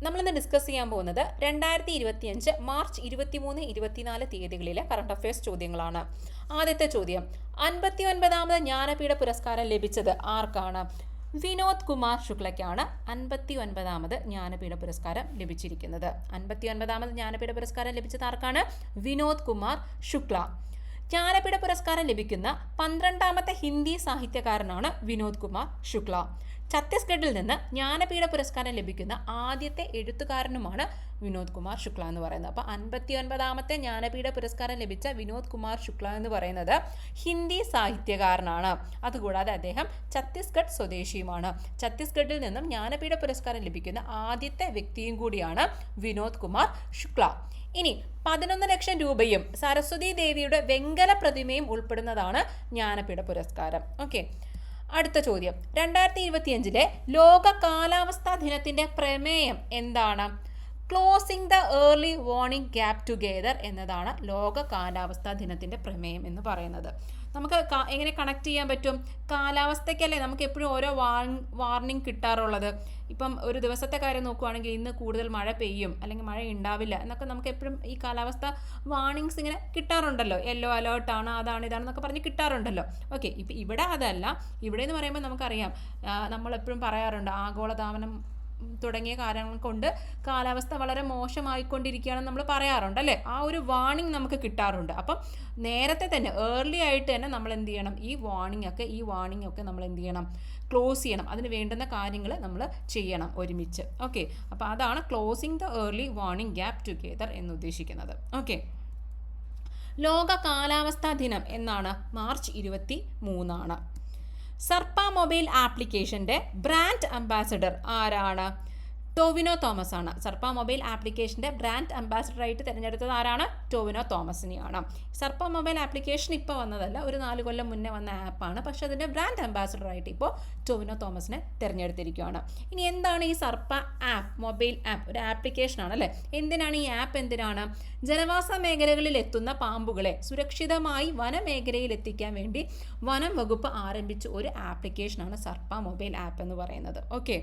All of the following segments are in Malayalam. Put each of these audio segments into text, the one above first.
നമ്മളിന്ന് ഡിസ്കസ് ചെയ്യാൻ പോകുന്നത് 2025 മാർച്ച് 23, 24 തീയതികളിലെ കറണ്ട് അഫയേഴ്സ് ചോദ്യങ്ങളാണ്. ആദ്യത്തെ ചോദ്യം, 59ാമത് ജ്ഞാനപീഠ പുരസ്കാരം ലഭിച്ചത് ആർക്കാണ്? വിനോദ് കുമാർ ശുക്ലയ്ക്കാണ് 59ാമത് ജ്ഞാനപീഠ പുരസ്കാരം ലഭിച്ചിരിക്കുന്നത്. 59ാമത് ജ്ഞാനപീഠ പുരസ്കാരം ലഭിച്ചത് ആർക്കാണ്? വിനോദ് കുമാർ ശുക്ല. ജ്ഞാനപീഠ പുരസ്കാരം ലഭിക്കുന്ന 12ാമത്തെ ഹിന്ദി സാഹിത്യകാരനാണ് വിനോദ് കുമാർ ശുക്ല. ഛത്തീസ്ഗഡിൽ നിന്ന് ജ്ഞാനപീഠ പുരസ്കാരം ലഭിക്കുന്ന ആദ്യത്തെ എഴുത്തുകാരനുമാണ് വിനോദ് കുമാർ ശുക്ല എന്ന് പറയുന്നത്. അപ്പോൾ 59ാമത്തെ ജ്ഞാനപീഠ പുരസ്കാരം ലഭിച്ച വിനോദ് കുമാർ ശുക്ല എന്ന് പറയുന്നത് ഹിന്ദി സാഹിത്യകാരനാണ്. അതുകൂടാതെ അദ്ദേഹം ഛത്തീസ്ഗഡ് സ്വദേശിയുമാണ്. ഛത്തീസ്ഗഡിൽ നിന്നും ജ്ഞാനപീഠ പുരസ്കാരം ലഭിക്കുന്ന ആദ്യത്തെ വ്യക്തിയും കൂടിയാണ് വിനോദ് കുമാർ ശുക്ല. ഇനി 11 ലക്ഷം രൂപയും സരസ്വതി ദേവിയുടെ വെങ്കല പ്രതിമയും ഉൾപ്പെടുന്നതാണ് ജ്ഞാനപീഠ പുരസ്കാരം. ഓക്കെ, അടുത്ത ചോദ്യം, 2025 ലോക കാലാവസ്ഥാ ദിനത്തിന്റെ പ്രമേയം എന്താണ്? Closing the early warning gap together എന്നതാണ് ലോക കാലാവസ്ഥാ ദിനത്തിന്റെ പ്രമേയം എന്ന് പറയുന്നത്. നമുക്ക് എങ്ങനെ കണക്ട് ചെയ്യാൻ പറ്റും? കാലാവസ്ഥയ്ക്കല്ലേ നമുക്ക് എപ്പോഴും ഓരോ വാർണിംഗ് കിട്ടാറുള്ളത്. ഇപ്പം ഒരു ദിവസത്തെ കാര്യം നോക്കുകയാണെങ്കിൽ ഇന്ന് കൂടുതൽ മഴ പെയ്യും അല്ലെങ്കിൽ മഴ ഉണ്ടാവില്ല എന്നൊക്കെ നമുക്ക് എപ്പോഴും ഈ കാലാവസ്ഥ വാർണിങ്സ് ഇങ്ങനെ കിട്ടാറുണ്ടല്ലോ. യെല്ലോ അലേർട്ടാണ്, അതാണ് ഇതാണെന്നൊക്കെ പറഞ്ഞ് കിട്ടാറുണ്ടല്ലോ. ഓക്കെ, ഇപ്പം ഇവിടെ അതല്ല. ഇവിടെ എന്ന് പറയുമ്പോൾ നമുക്കറിയാം, നമ്മളെപ്പോഴും പറയാറുണ്ട് ആഗോളതാപനം തുടങ്ങിയ കാര്യങ്ങൾ കൊണ്ട് കാലാവസ്ഥ വളരെ മോശമായിക്കൊണ്ടിരിക്കുകയാണെന്ന് നമ്മൾ പറയാറുണ്ട് അല്ലേ. ആ ഒരു വാർണിംഗ് നമുക്ക് കിട്ടാറുണ്ട്. അപ്പം നേരത്തെ തന്നെ ഏർലി ആയിട്ട് തന്നെ നമ്മൾ എന്ത് ചെയ്യണം? ഈ വാർണിംഗ് ഒക്കെ നമ്മൾ എന്ത് ചെയ്യണം? ക്ലോസ് ചെയ്യണം. അതിന് വേണ്ടുന്ന കാര്യങ്ങൾ നമ്മൾ ചെയ്യണം ഒരുമിച്ച്. ഓക്കെ, അപ്പോൾ അതാണ് closing the early warning gap together എന്ന് ഉദ്ദേശിക്കുന്നത്. ഓക്കെ, ലോക കാലാവസ്ഥാ ദിനം എന്നാണ്? മാർച്ച് 23 സർപ്പ മൊബൈൽ ആപ്ലിക്കേഷൻ്റെ ബ്രാൻഡ് അംബാസഡർ ആരാണ്? ടൊവിനോ തോമസ് ആണ്. സർപ്പ മൊബൈൽ ആപ്ലിക്കേഷൻ്റെ ബ്രാൻഡ് അംബാസഡറായിട്ട് തിരഞ്ഞെടുത്തത് ആരാണ്? ടൊവിനോ തോമസിനെയാണ്. സർപ്പ മൊബൈൽ ആപ്ലിക്കേഷൻ ഇപ്പോൾ വന്നതല്ല, ഒരു 4 കൊല്ലം മുന്നേ വന്ന ആപ്പാണ്. പക്ഷെ അതിൻ്റെ ബ്രാൻഡ് അംബാസഡറായിട്ട് ഇപ്പോൾ ടൊവിനോ തോമസിനെ തിരഞ്ഞെടുത്തിരിക്കുകയാണ്. ഇനി എന്താണ് ഈ സർപ്പ ആപ്പ്? മൊബൈൽ ആപ്പ് ഒരു ആപ്ലിക്കേഷനാണ് അല്ലേ. എന്തിനാണ് ഈ ആപ്പ്? എന്തിനാണ്? ജനവാസ മേഖലകളിൽ എത്തുന്ന പാമ്പുകളെ സുരക്ഷിതമായി വനമേഖലയിൽ എത്തിക്കാൻ വേണ്ടി വനം വകുപ്പ് ആരംഭിച്ച ഒരു ആപ്ലിക്കേഷനാണ് സർപ്പ മൊബൈൽ ആപ്പ് എന്ന് പറയുന്നത്. ഓക്കെ,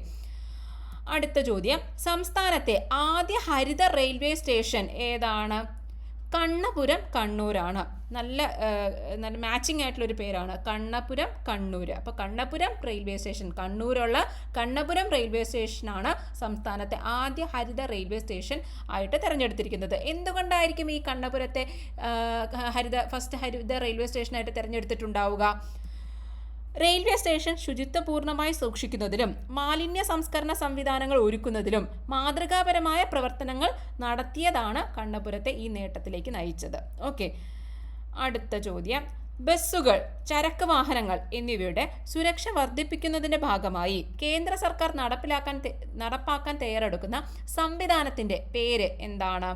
അടുത്ത ചോദ്യം, സംസ്ഥാനത്തെ ആദ്യ ഹരിത റെയിൽവേ സ്റ്റേഷൻ ഏതാണ്? കണ്ണപുരം, കണ്ണൂരാണ്. നല്ല മാച്ചിങ് ആയിട്ടുള്ളൊരു പേരാണ്, കണ്ണപുരം, കണ്ണൂർ. അപ്പോൾ കണ്ണപുരം റെയിൽവേ സ്റ്റേഷൻ, കണ്ണൂരുള്ള കണ്ണപുരം റെയിൽവേ സ്റ്റേഷനാണ് സംസ്ഥാനത്തെ ആദ്യ ഹരിത റെയിൽവേ സ്റ്റേഷൻ ആയിട്ട് തിരഞ്ഞെടുത്തിരിക്കുന്നത്. എന്തുകൊണ്ടായിരിക്കും ഈ കണ്ണപുരത്തെ ഫസ്റ്റ് ഹരിത റെയിൽവേ സ്റ്റേഷനായിട്ട് തിരഞ്ഞെടുത്തിട്ടുണ്ടാവുക? റെയിൽവേ സ്റ്റേഷൻ ശുചിത്വപൂർണ്ണമായി സൂക്ഷിക്കുന്നതിലും മാലിന്യ സംസ്കരണ സംവിധാനങ്ങൾ ഒരുക്കുന്നതിലും മാതൃകാപരമായ പ്രവർത്തനങ്ങൾ നടത്തിയതാണ് കണ്ണപുരത്തെ ഈ നേട്ടത്തിലേക്ക് നയിച്ചത്. ഓക്കെ, അടുത്ത ചോദ്യം, ബസ്സുകൾ, ചരക്ക് വാഹനങ്ങൾ എന്നിവയുടെ സുരക്ഷ വർദ്ധിപ്പിക്കുന്നതിൻ്റെ ഭാഗമായി കേന്ദ്ര സർക്കാർ നടപ്പാക്കാൻ തയ്യാറെടുക്കുന്ന സംവിധാനത്തിൻ്റെ പേര് എന്താണ്?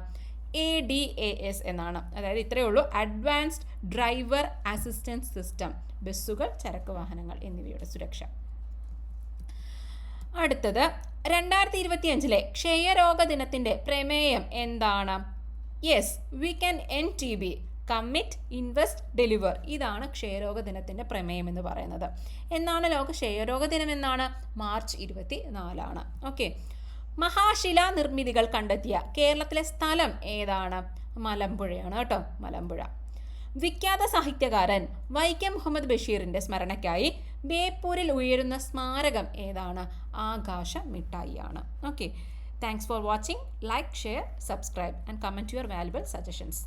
ADAS എന്നാണ്. അതായത് ഇത്രയേ ഉള്ളൂ, അഡ്വാൻസ്ഡ് ഡ്രൈവർ അസിസ്റ്റൻസ് സിസ്റ്റം. ബസ്സുകൾ, ചരക്ക് വാഹനങ്ങൾ എന്നിവയുടെ സുരക്ഷ. അടുത്തത്, 2025 ക്ഷയരോഗ ദിനത്തിന്റെ പ്രമേയം എന്താണ്? Yes, we can end TB, commit, invest, deliver. ഇതാണ് ക്ഷയരോഗ ദിനത്തിന്റെ പ്രമേയം എന്ന് പറയുന്നത്. എന്നാണ് ലോക ക്ഷയരോഗ ദിനം? എന്നാണ്? മാർച്ച് 24. ഓക്കെ, മഹാശിലാ നിർമ്മിതികൾ കണ്ടെത്തിയ കേരളത്തിലെ സ്ഥലം ഏതാണ്? മലമ്പുഴയാണ് കേട്ടോ, മലമ്പുഴ. വിഖ്യാത സാഹിത്യകാരൻ വൈക്കം മുഹമ്മദ് ബഷീറിന്റെ സ്മരണയ്ക്കായി ബേപ്പൂരിൽ ഉയരുന്ന സ്മാരകം ഏതാണ്? ആകാശ മിഠായിയാണ്. Okay, thanks for watching. Like, share, subscribe and comment your valuable suggestions.